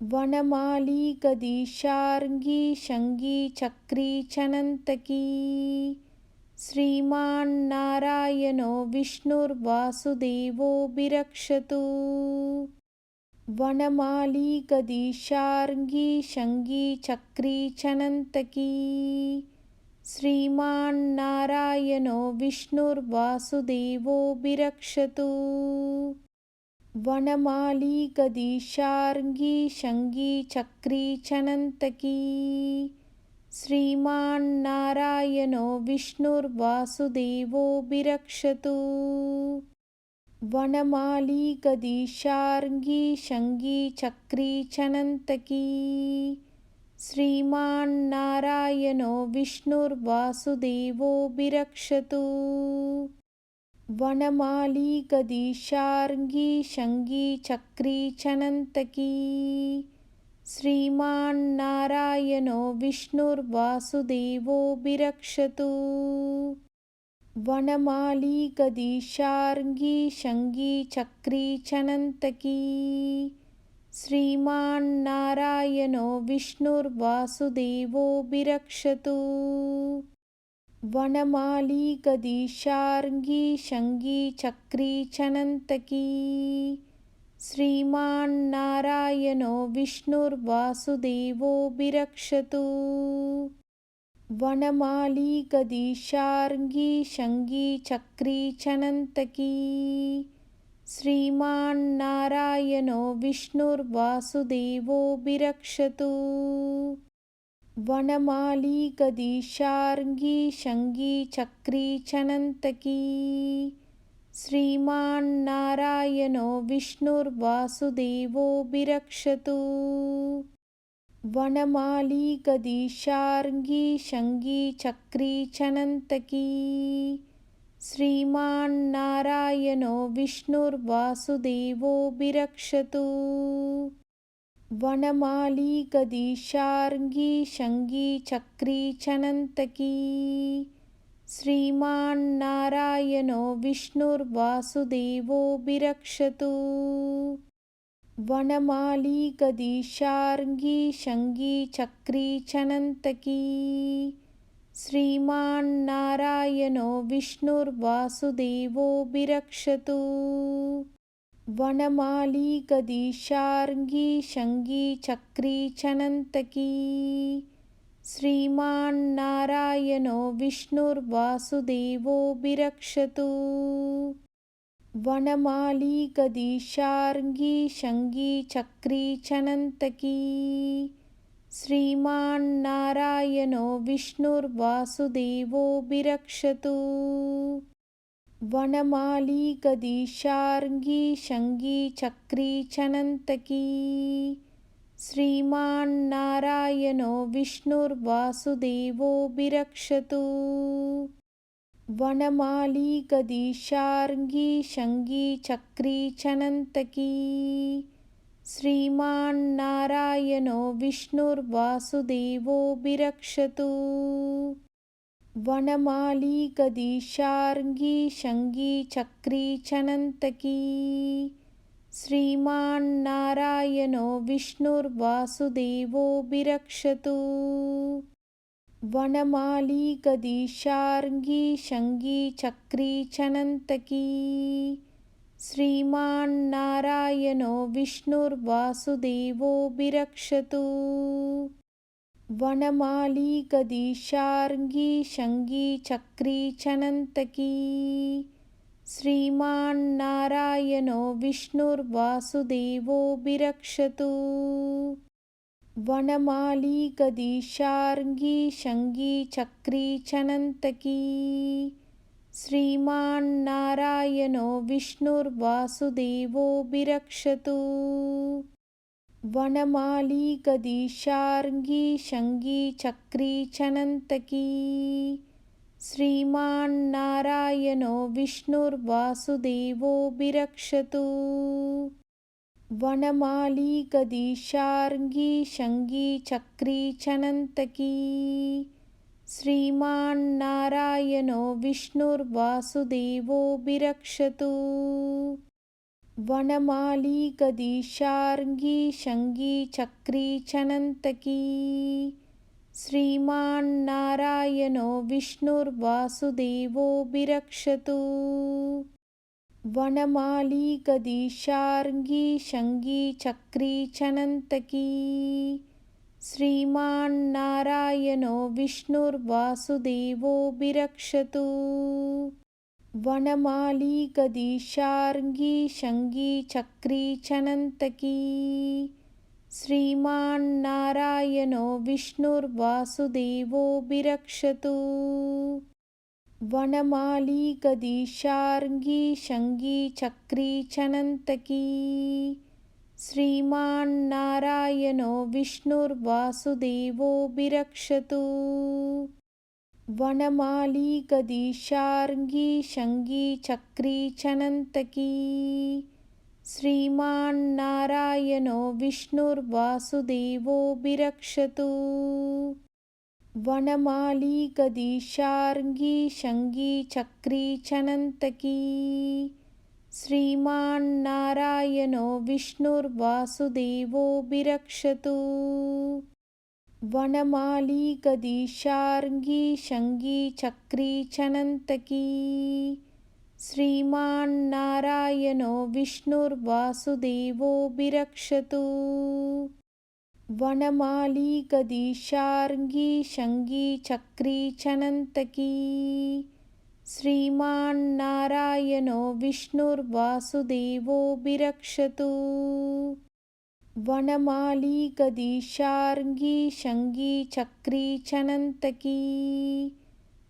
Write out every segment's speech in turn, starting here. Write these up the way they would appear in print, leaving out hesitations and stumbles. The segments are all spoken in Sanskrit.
वनमाली गदीशार्ङ्गी शङ्गी चक्री चनन्तकी। श्रीमान्नारायणो विष्णुर्वासुदेवो विरक्षतु। वनमाली गदीशार्ङ्गी शङ्गी चक्री चनन्तकी। श्रीमान्नारायणो विष्णुर्वासुदेवो विरक्षतु। वनमाली गदीशार्ङ्गी शङ्गी चक्री चनन्तकी। श्रीमान्नारायणो विष्णुर्वासुदेवो विरक्षतु। वनमाली गदीशार्ङ्गी शङ्गी चक्री चनन्तकी। श्रीमान्नारायणो विष्णुर्वासुदेवो विरक्षतु। वनमाली गदीशार्ङ्गी शङ्गी चक्री चनन्तकी। श्रीमान्नारायणो विष्णुर्वासुदेवो विरक्षतु। वनमाली गदीशार्ङ्गी शङ्गी चक्री चनन्तकी। श्रीमान्नारायणो विष्णुर्वासुदेवो विरक्षतु। वनमाली गदीशार्ङ्गी शङ्गी चक्री चनन्तकी। श्रीमान्नारायणो विष्णुर्वासुदेवो विरक्षतु। वनमाली गदीशार्ङ्गी शङ्गी चक्री चनन्तकी। श्रीमान्नारायणो विष्णुर्वासुदेवो विरक्षतु। वनमाली गदीशार्ङ्गी शङ्गी चक्री चनन्तकी। श्रीमान्नारायणो विष्णुर्वासुदेवो विरक्षतु। वनमाली गदीशार्ङ्गी शङ्गी चक्री चनन्तकी। श्रीमान्नारायणो विष्णुर्वासुदेवो विरक्षतु। वनमाली गदीशार्ङ्गी शङ्गी चक्री चनन्तकी। श्रीमान्नारायणो विष्णुर्वासुदेवो विरक्षतु। वनमाली गदीशार्ङ्गी शङ्गी चक्री चनन्तकी। श्रीमान्नारायणो विष्णुर्वासुदेवो विरक्षतु। वनमाली गदीशार्ङ्गी शङ्गी चक्री चनन्तकी। श्रीमान्नारायणो विष्णुर्वासुदेवो विरक्षतु। वनमाली गदीशार्ङ्गी शङ्गी चक्री चनन्तकी। श्रीमान्नारायणो विष्णुर्वासुदेवो विरक्षतु। वनमाली गदीशार्ङ्गी शङ्गी चक्री चनन्तकी। श्रीमान्नारायणो विष्णुर्वासुदेवो विरक्षतु। वनमाली गदीशार्ङ्गी शङ्गी चक्री चनन्तकी। श्रीमान्नारायणो विष्णुर्वासुदेवो विरक्षतु। वनमाली गदीशार्ङ्गी शङ्गी चक्री चनन्तकी। श्रीमान्नारायणो विष्णुर्वासुदेवो विरक्षतु। वनमाली गदीशार्ङ्गी शङ्गी चक्री चनन्तकी। श्रीमान्नारायणो विष्णुर्वासुदेवो विरक्षतु। वनमाली गदीशार्ङ्गी शङ्गी चक्री चनन्तकी। श्रीमान्नारायणो विष्णुर्वासुदेवो विरक्षतु। वनमाली गदीशार्ङ्गी शङ्गी चक्री चनन्तकी। श्रीमान्नारायणो विष्णुर्वासुदेवो विरक्षतु। वनमाली गदीशार्ङ्गी शङ्गी चक्री चनन्तकी। श्रीमान्नारायणो विष्णुर्वासुदेवो विरक्षतु। वनमाली गदीशार्ङ्गी शङ्गी चक्री चनन्तकी। श्रीमान्नारायणो विष्णुर्वासुदेवो विरक्षतु। वनमाली गदीशार्ङ्गी शङ्गी चक्री चनन्तकी श्रीमान्नारायणो विष्णुर्वासुदेवो विरक्षतु। वनमाली गदीशार्ङ्गी शङ्गी चक्री चनन्तकी श्रीमान्नारायणो विष्णुर्वासुदेवो विरक्षतु। वनमाली गदीशार्ङ्गी शङ्गी चक्री चनन्तकी श्रीमान्नारायणो विष्णुर्वासुदेवो विरक्षतु। वनमाली गदीशार्ङ्गी शङ्गी चक्री चनन्तकी श्रीमान्नारायणो विष्णुर्वासुदेवो विरक्षतु। वनमाली गदीशार्ङ्गी शङ्गी चक्री चनन्तकी श्रीमान्नारायणो विष्णुर्वासुदेवो विरक्षतु। वनमाली गदीशार्ङ्गी शङ्गी चक्री चनन्तकी श्रीमान्नारायणो विष्णुर्वासुदेवो विरक्षतु। वनमाली गदीशार्ङ्गी शङ्गी चक्री चनन्तकी श्रीमान्नारायणो विष्णुर्वासुदेवो विरक्षतु। वनमाली गदीशार्ङ्गी शङ्गी चक्री चनन्तकी श्रीमान्नारायणो विष्णुर्वासुदेवो विरक्षतु। वनमाली गदीशार्ङ्गी शङ्गी चक्री चनन्तकी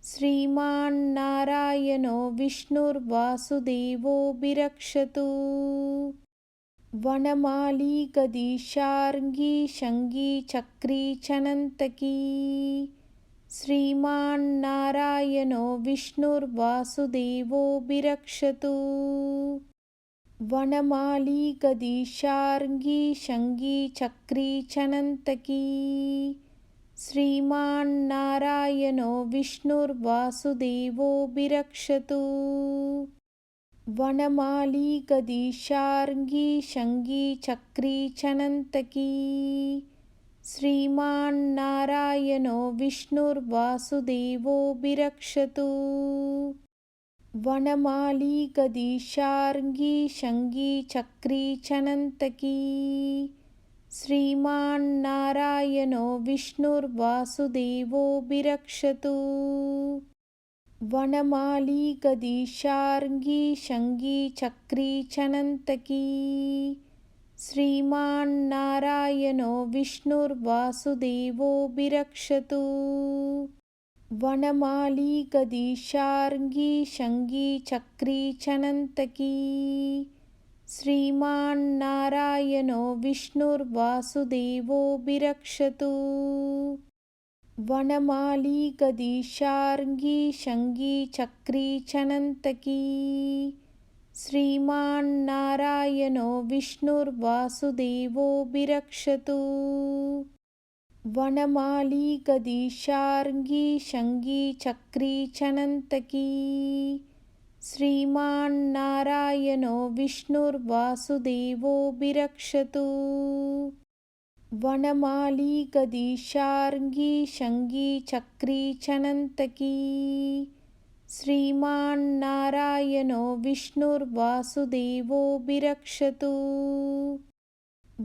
श्रीमान्नारायणो विष्णुर्वासुदेवो विरक्षतु। वनमाली गदीशार्ङ्गी शङ्गी चक्री चनन्तकी श्रीमान्नारायणो विष्णुर्वासुदेवो विरक्षतु। वनमाली गदीशार्ङ्गी शङ्गी चक्री चनन्तकी श्रीमान्नारायणो विष्णुर्वासुदेवो विरक्षतु। वनमाली गदीशार्ङ्गी शङ्गी चक्री चनन्तकी श्रीमान्नारायणो विष्णुर्वासुदेवो विरक्षतु। वनमाली गदीशार्ङ्गी शङ्गी चक्री चनन्तकी श्रीमान्नारायणो विष्णुर्वासुदेवो विरक्षतु। वनमाली गदीशार्ङ्गी शङ्गी चक्री चनन्तकी श्रीमान्नारायणो विष्णुर्वासुदेवो विरक्षतु। वनमाली गदीशार्ङ्गी शङ्गी चक्री चनन्तकी श्रीमान्नारायणो विष्णुर्वासुदेवो विरक्षतु। वनमाली गदीशार्ङ्गी शङ्गी चक्री चनन्तकी श्रीमान्नारायणो विष्णुर्वासुदेवो विरक्षतु। वनमाली गदीशार्ङ्गी शङ्गी चक्री चनन्तकी श्रीमान्नारायणो विष्णुर्वासुदेवो विरक्षतु। वनमाली गदीशार्ङ्गी शङ्गी चक्री चनन्तकी श्रीमान्नारायणो विष्णुर्वासुदेवो विरक्षतु।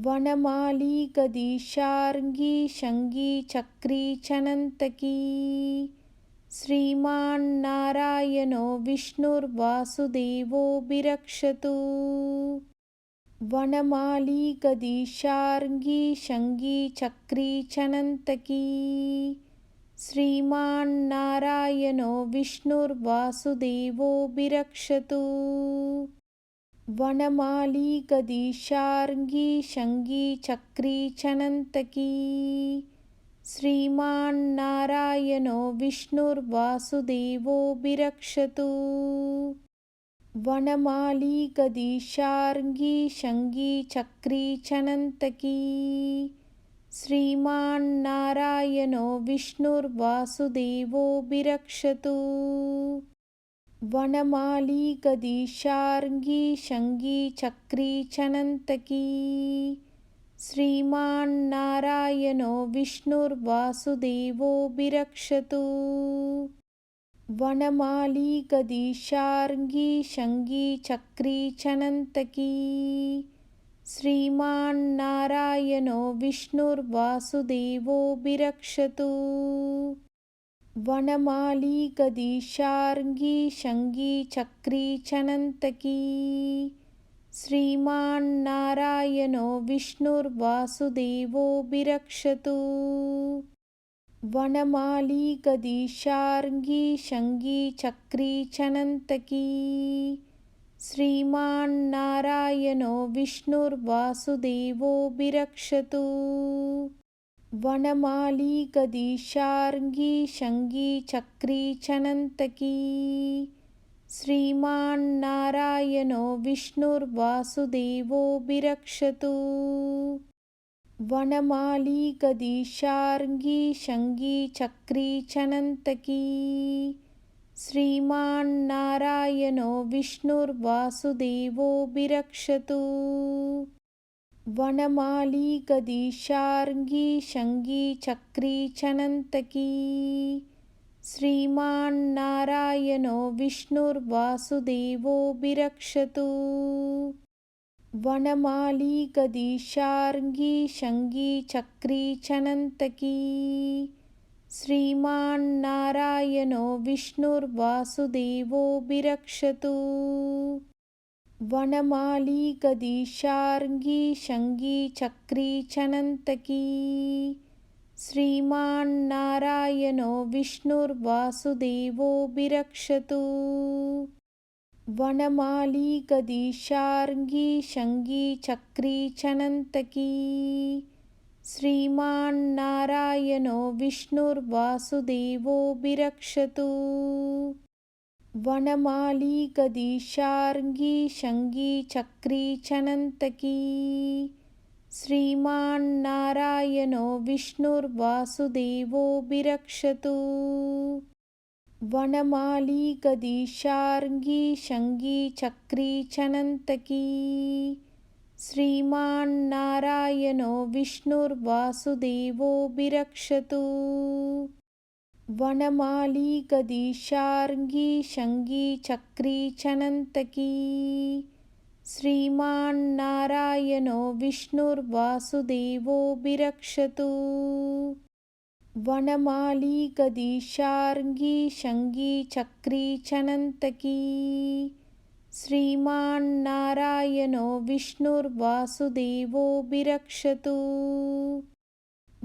वनमाली गदीशार्ङ्गी शङ्गी चक्री चनन्तकी श्रीमान्नारायणो विष्णुर्वासुदेवो विरक्षतु। वनमाली गदीशार्ङ्गी शङ्गी चक्री चनन्तकी श्रीमान्नारायणो विष्णुर्वासुदेवो विरक्षतु। वनमाली गदीशार्ङ्गी शङ्गी चक्री चनन्तकी श्रीमान्नारायणो विष्णुर्वासुदेवो विरक्षतु। वनमाली गदीशार्ङ्गी शङ्गी चक्री चनन्तकी श्रीमान्नारायणो विष्णुर्वासुदेवो विरक्षतु। वनमाली गदीशार्ङ्गी शङ्गी चक्री चनन्तकी श्रीमान्नारायणो विष्णुर्वासुदेवो विरक्षतु। वनमाली गदीशार्ङ्गी शङ्गी चक्री चनन्तकी श्रीमान्नारायणो विष्णुर्वासुदेवो विरक्षतु। वनमाली गदीशार्ङ्गी शङ्गी चक्री चनन्तकी श्रीमान्नारायणो विष्णुर्वासुदेवो विरक्षतु। वनमाली गदीशार्ङ्गी शङ्गी चक्री चनन्तकी श्रीमान्नारायणो विष्णुर्वासुदेवो विरक्षतु। वनमाली गदीशार्ङ्गी शङ्गी चक्री चनन्तकी श्रीमान्नारायणो विष्णुर्वासुदेवो विरक्षतु। वनमाली गदीशार्ङ्गी शङ्गी चक्री चनन्तकी श्रीमान्नारायणो विष्णुर्वासुदेवो विरक्षतु। वनमाली गदीशार्ङ्गी शङ्गी चक्री चनन्तकी श्रीमान्नारायणो विष्णुर्वासुदेवो विरक्षतु। वनमाली गदीशार्ङ्गी शङ्गी चक्री चनन्तकी श्रीमान्नारायणो विष्णुर्वासुदेवो विरक्षतु। वनमाली गदीशार्ङ्गी शङ्गी चक्री चनन्तकी श्रीमान्नारायणो विष्णुर्वासुदेवो विरक्षतु। वनमाली गदीशार्ङ्गी शङ्गी चक्री चनन्तकी श्रीमान्नारायणो विष्णुर्वासुदेवो विरक्षतु। वनमाली गदीशार्ङ्गी शङ्गी चक्री चनन्तकी श्रीमान्नारायणो विष्णुर्वासुदेवो विरक्षतु। वनमाली गदीशार्ङ्गी शङ्गी चक्री चनन्तकी श्रीमान्नारायणो विष्णुर्वासुदेवो विरक्षतु। वनमाली गदीशार्ङ्गी शङ्गी चक्री चनन्तकी श्रीमान्नारायणो विष्णुर्वासुदेवो विरक्षतु। वनमाली गदीशार्ङ्गी शङ्गी चक्री चनन्तकी श्रीमान्नारायणो विष्णुर्वासुदेवो विरक्षतु।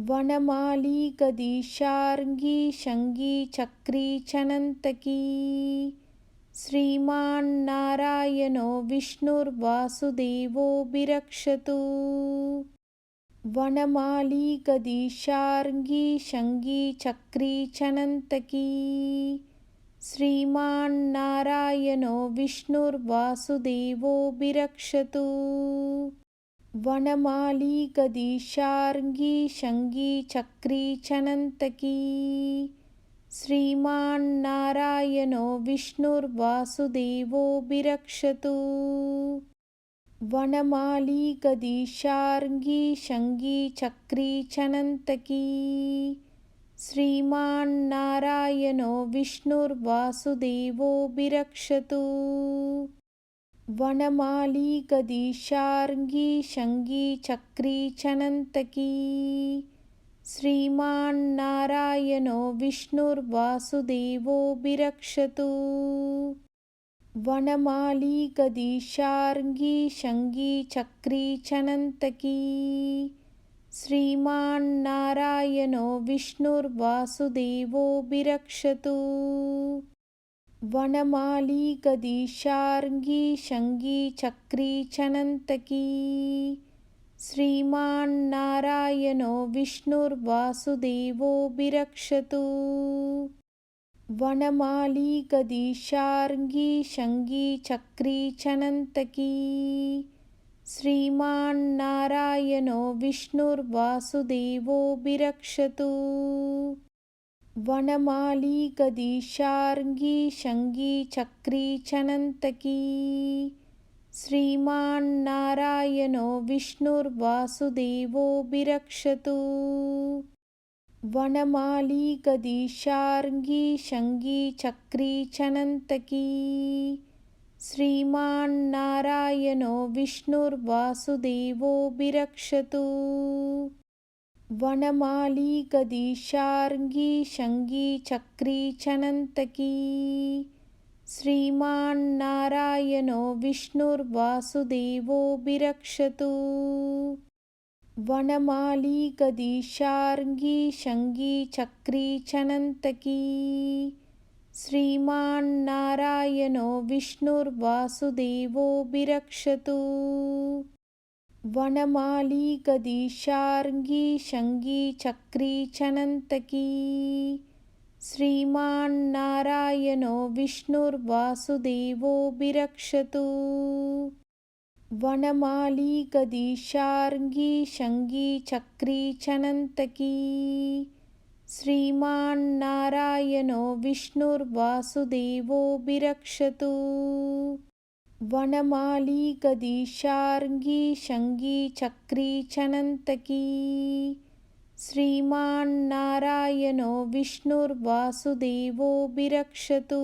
वनमाली गदीशार्ङ्गी शङ्गी चक्री चनन्तकी श्रीमान्नारायणो विष्णुर्वासुदेवो विरक्षतु। वनमाली गदीशार्ङ्गी शङ्गी चक्री चनन्तकी श्रीमान्नारायणो विष्णुर्वासुदेवो विरक्षतु। वनमाली गदीशार्ङ्गी शङ्गी चक्री चनन्तकी श्रीमान्नारायणो विष्णुर्वासुदेवो विरक्षतु। वनमाली गदीशार्ङ्गी शङ्गी चक्री चनन्तकी श्रीमान्नारायणो विष्णुर्वासुदेवो विरक्षतु। वनमाली गदीशार्ङ्गी शङ्गी चक्री चनन्तकी श्रीमान्नारायणो विष्णुर्वासुदेवो विरक्षतु। वनमाली गदीशार्ङ्गी शङ्गी चक्री चनन्तकी श्रीमान्नारायणो विष्णुर्वासुदेवो विरक्षतु। वनमाली गदीशार्ङ्गी शङ्गी चक्री चनन्तकी श्रीमान्नारायणो विष्णुर्वासुदेवो विरक्षतु। वनमाली गदीशार्ङ्गी शङ्गी चक्री चनन्तकी श्रीमान्नारायणो विष्णुर्वासुदेवो विरक्षतु। वनमाली गदीशार्ङ्गी शङ्गी चक्री चनन्तकी श्रीमान्नारायणो विष्णुर्वासुदेवो विरक्षतु। वनमाली गदीशार्ङ्गी शङ्गी चक्री चनन्तकी श्रीमान्नारायणो विष्णुर्वासुदेवो विरक्षतु। वनमाली गदीशार्ङ्गी शङ्गी चक्री चनन्तकी श्रीमान्नारायणो विष्णुर्वासुदेवो विरक्षतु। वनमाली गदीशार्ङ्गी शङ्गी चक्री चनन्तकी श्रीमान्नारायणो विष्णुर्वासुदेवो विरक्षतु। वनमाली गदीशार्ङ्गी शङ्गी चक्री चनन्तकी श्रीमान्नारायणो विष्णुर्वासुदेवो विरक्षतु। वनमाली गदीशार्ङ्गी शङ्गी चक्री चनन्तकी श्रीमान्नारायणो विष्णुर्वासुदेवो विरक्षतु। वनमाली गदीशार्ङ्गी शङ्गी चक्री चनन्तकी श्रीमान्नारायणो विष्णुर्वासुदेवो विरक्षतु।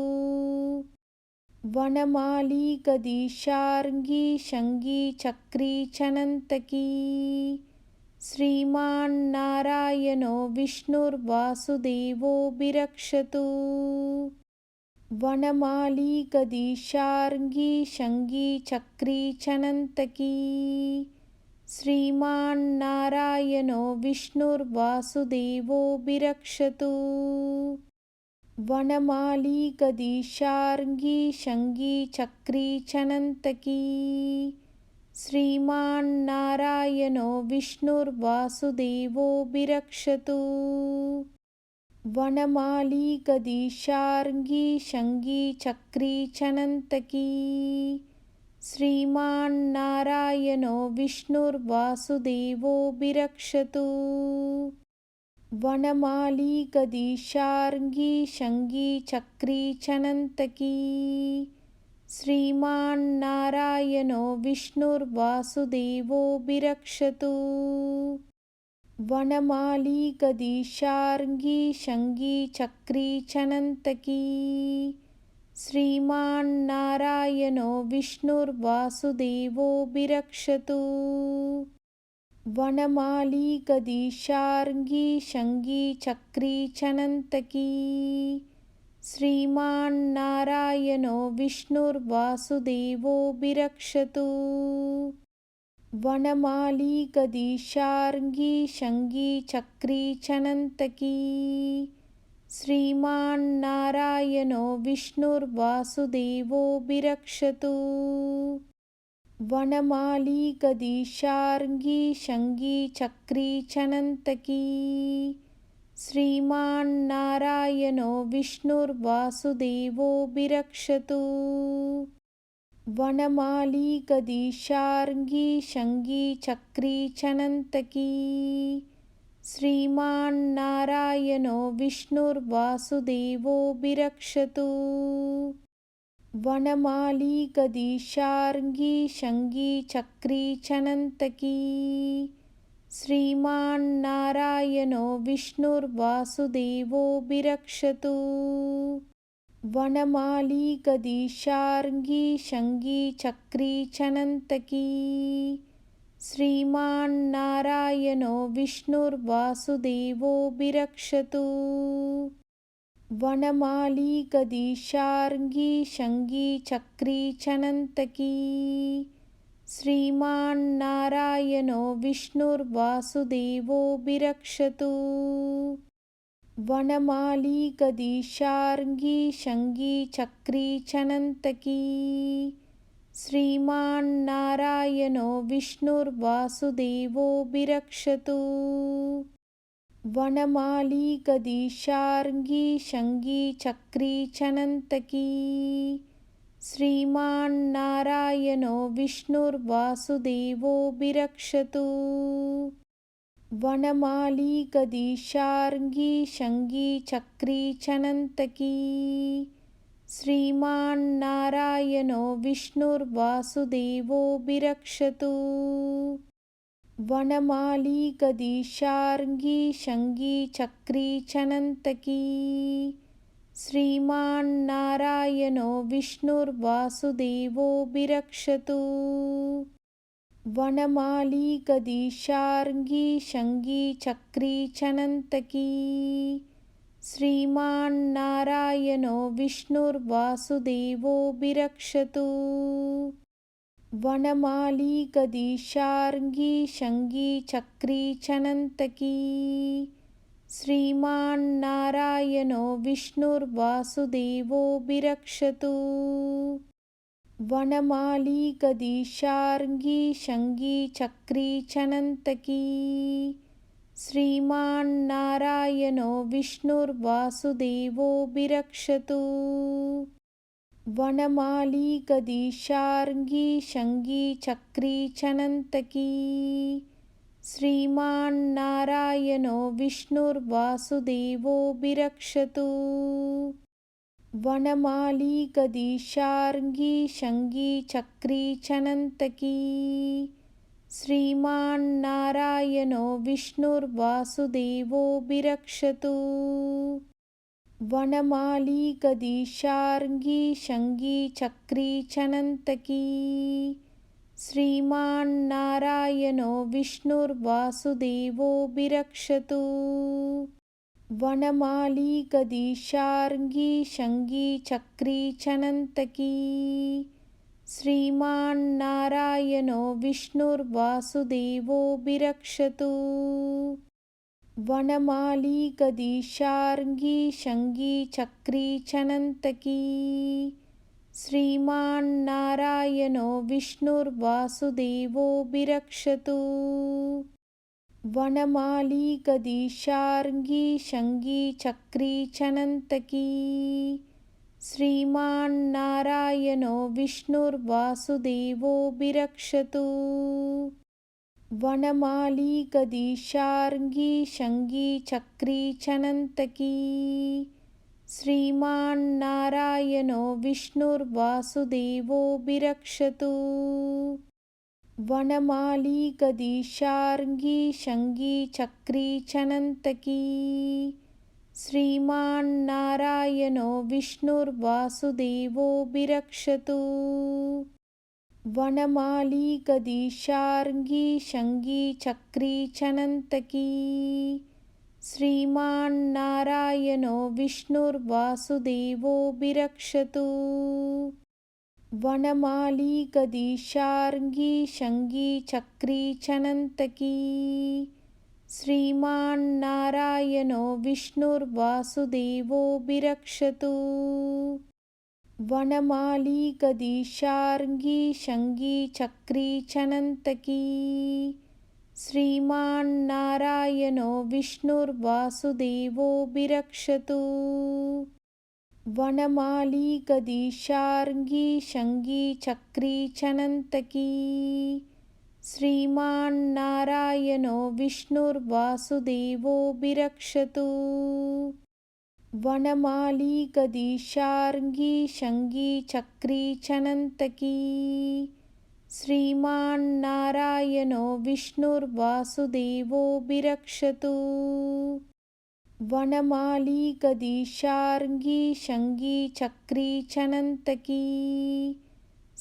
वनमाली गदीशार्ङ्गी शङ्गी चक्री चनन्तकी श्रीमान्नारायणो विष्णुर्वासुदेवो विरक्षतु। वनमाली गदीशार्ङ्गी शङ्गी चक्री चनन्तकी श्रीमान्नारायणो विष्णुर्वासुदेवो विरक्षतु। वनमाली गदीशार्ङ्गी शङ्गी चक्री चनन्तकी श्रीमान्नारायणो विष्णुर्वासुदेवो विरक्षतु। वनमाली गदीशार्ङ्गी शङ्गी चक्री चनन्तकी श्रीमान्नारायणो विष्णुर्वासुदेवो विरक्षतु। वनमाली गदीशार्ङ्गी शङ्गी चक्री चनन्तकी श्रीमान्नारायणो विष्णुर्वासुदेवो विरक्षतु। वनमाली गदीशार्ङ्गी शङ्गी चक्री चनन्तकी श्रीमान्नारायणो विष्णुर्वासुदेवो विरक्षतु। वनमाली गदीशार्ङ्गी शङ्गी चक्री चनन्तकी श्रीमान्नारायणो विष्णुर्वासुदेवो विरक्षतु। वनमाली गदीशार्ङ्गी शङ्गी चक्री चनन्तकी श्रीमान्नारायणो विष्णुर्वासुदेवो विरक्षतु। वनमाली गदीशार्ङ्गी शङ्गी चक्री चनन्तकी श्रीमान्नारायणो विष्णुर्वासुदेवो विरक्षतु। वनमाली गदीशार्ङ्गी शङ्गी चक्री चनन्तकी श्रीमान्नारायणो विष्णुर्वासुदेवो विरक्षतु। वनमाली गदीशार्ङ्गी शङ्गी चक्री चनन्तकी श्रीमान्नारायणो विष्णुर्वासुदेवो विरक्षतु। वनमाली गदीशार्ङ्गी शङ्गी चक्री चनन्तकी श्रीमान्नारायणो विष्णुर्वासुदेवो विरक्षतु। वनमाली गदीशार्ङ्गी शङ्गी चक्री चनन्तकी श्रीमान्नारायणो विष्णुर्वासुदेवो विरक्षतु। वनमाली गदीशार्ङ्गी शङ्गी चक्री चनन्तकी श्रीमान्नारायणो विष्णुर्वासुदेवो विरक्षतु। वनमाली गदीशार्ङ्गी शङ्गी चक्री चनन्तकी श्रीमान्नारायणो विष्णुर्वासुदेवो विरक्षतु। वनमाली गदीशार्ङ्गी शङ्गी चक्री चनन्तकी श्रीमान्नारायणो विष्णुर्वासुदेवो विरक्षतु। वनमाली गदीशार्ङ्गी शङ्गी चक्री चनन्तकी श्रीमान्नारायणो विष्णुर्वासुदेवो विरक्षतु। वनमाली गदीशार्ङ्गी शङ्गी चक्री चनन्तकी श्रीमान्नारायणो विष्णुर्वासुदेवो विरक्षतु। वनमाली गदीशार्ङ्गी शङ्गी चक्री चनन्तकी श्रीमान्नारायणो विष्णुर्वासुदेवो विरक्षतु। वनमाली गदीशार्ङ्गी शङ्गी चक्री चनन्तकी श्रीमान्नारायणो विष्णुर्वासुदेवो विरक्षतु। वनमाली गदीशार्ङ्गी शङ्गी चक्री चनन्तकी श्रीमान्नारायणो विष्णुर्वासुदेवो विरक्षतु। वनमाली गदीशार्ङ्गी शङ्गी चक्री चनन्तकी श्रीमान्नारायणो विष्णुर्वासुदेवो विरक्षतु। वनमाली गदीशार्ङ्गी शङ्गी चक्री चनन्तकी श्रीमान्नारायणो विष्णुर्वासुदेवो विरक्षतु। वनमाली गदीशार्ङ्गी शङ्गी चक्री चनन्तकी श्रीमान्नारायणो विष्णुर्वासुदेवो विरक्षतु। वनमाली गदीशार्ङ्गी शङ्गी चक्री चनन्तकी श्रीमान्नारायणो विष्णुर्वासुदेवो विरक्षतु। वनमाली गदीशार्ङ्गी शङ्गी चक्री चनन्तकी श्रीमान्नारायणो विष्णुर्वासुदेवो विरक्षतु। वनमाली गदीशार्ङ्गी शङ्गी चक्री चनन्तकी श्रीमान्नारायणो विष्णुर्वासुदेवो विरक्षतु। वनमाली गदीशार्ङ्गी शङ्गी चक्री चनन्तकी श्रीमान्नारायणो विष्णुर्वासुदेवो विरक्षतु। वनमाली गदीशार्ङ्गी शङ्गी चक्री चनन्तकी श्रीमान्नारायणो विष्णुर्वासुदेवो विरक्षतु। वनमाली गदीशार्ङ्गी शङ्गी चक्री चनन्तकी श्रीमान्नारायणो विष्णुर्वासुदेवो विरक्षतु। वनमाली गदीशार्ङ्गी शङ्गी चक्री चनन्तकी श्रीमान्नारायणो विष्णुर्वासुदेवो विरक्षतु। वनमाली गदीशार्ङ्गी शङ्गी चक्री चनन्तकी श्रीमान्नारायणो विष्णुर्वासुदेवो विरक्षतु। वनमाली गदीशार्ङ्गी शङ्गी चक्री चनन्तकी श्रीमान्नारायणो विष्णुर्वासुदेवो विरक्षतु। वनमाली गदीशार्ङ्गी शङ्गी चक्री चनन्तकी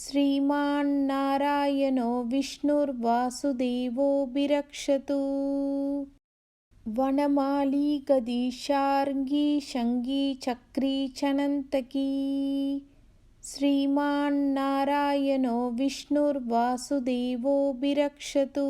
श्रीमान्नारायणो विष्णुर्वासुदेवो विरक्षतु। वनमाली गदीशार्ङ्गी शङ्गी चक्री चनन्तकी श्रीमान्नारायणो विष्णुर्वासुदेवो विरक्षतु।